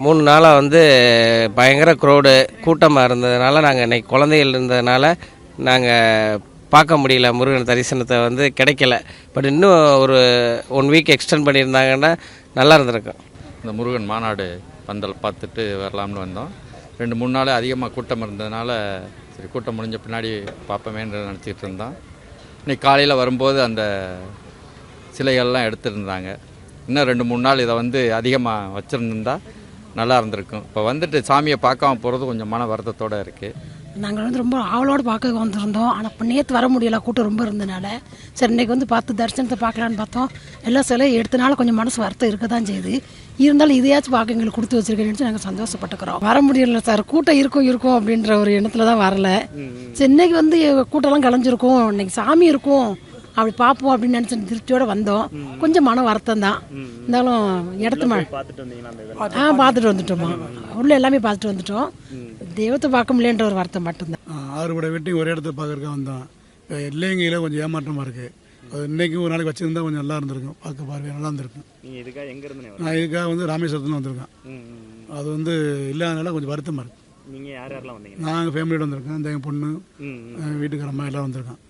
3 நாளாக வந்து பயங்கர க்ரௌடு கூட்டமாக இருந்ததுனால நாங்கள் இன்றைக்கி குழந்தைகள் இருந்ததுனால நாங்கள் பார்க்க முடியல. முருகன் தரிசனத்தை வந்து கிடைக்கல. பட் இன்னும் ஒரு 1 வீக் எக்ஸ்டெண்ட் பண்ணியிருந்தாங்கன்னா நல்லா இருந்திருக்கும். இந்த முருகன் மாநாடு பந்தல் பார்த்துட்டு வரலாம்னு வந்தோம். 2-3 நாள் அதிகமாக கூட்டம் இருந்ததுனால சரி கூட்டம் முடிஞ்ச பின்னாடி பார்ப்போமேன்னு நினச்சிக்கிட்டு இருந்தோம். இன்றைக்கி காலையில் வரும்போது அந்த சிலைகள்லாம் எடுத்துருந்தாங்க. இன்னும் 2-3 நாள் இதை வந்து அதிகமாக வச்சுருந்தா நல்லா இருந்திருக்கும். இப்போ வந்துட்டு சாமியை பார்க்காம போகிறது கொஞ்சம் மன வருத்தத்தோடு இருக்குது. நாங்கள் வந்து ரொம்ப ஆவலோடு பார்க்க வந்திருந்தோம். ஆனால் இப்போ நேற்று வர முடியல, கூட்டம் ரொம்ப இருந்ததுனால. சரி இன்றைக்கி வந்து பார்த்து தரிசனத்தை பார்க்கலான்னு பார்த்தோம். எல்லா சிலையும் எடுத்தனால கொஞ்சம் மனசு வருத்தம் இருக்க தான் செய்யுது. இருந்தாலும் இதையாச்சும் பார்க்க எங்களுக்கு கொடுத்து வச்சுருக்கேன்னு நாங்கள் சந்தோஷப்பட்டுக்கிறோம். வர முடியல சார், கூட்டம் இருக்கும் அப்படின்ற ஒரு எண்ணத்தில் தான் வரல. சரி இன்னைக்கு வந்து கூட்டம்லாம் கலைஞ்சிருக்கும், இன்னைக்கு சாமி இருக்கும் அப்படி பார்ப்போம் அப்படின்னு நினச்சி திருப்தியோடு வந்தோம். கொஞ்சம் மன வருத்தம் தான். இருந்தாலும் இடத்து பார்த்துட்டு வந்துட்டோமா, உள்ள எல்லாமே பார்த்துட்டு வந்துட்டோம். தெய்வத்தை பார்க்க முடியன்ற ஒரு வருத்தம் மட்டும்தான். 6 படை வெட்டி ஒரே இடத்துல பார்க்கறதுக்காக வந்தோம். இப்போ இல்லைங்கையில் கொஞ்சம் ஏமாற்றமாக இருக்குது. அது இன்றைக்கி ஒரு நாளைக்கு வச்சுருந்தா கொஞ்சம் நல்லா இருந்திருக்கும், பார்க்க பார்வை நல்லா இருந்திருக்கும். நான் இதுக்காக வந்து ராமேஸ்வரத்தில் வந்திருக்கேன். அது வந்து இல்லாதனால கொஞ்சம் வருத்தமாக இருக்குது. நீங்கள் யாரெல்லாம் வந்தீங்க? நாங்கள் ஃபேமிலியோடு வந்திருக்கேன். இந்த எங்கள் பொண்ணு, வீட்டுக்காரம்மா எல்லாம் வந்திருக்கோம்.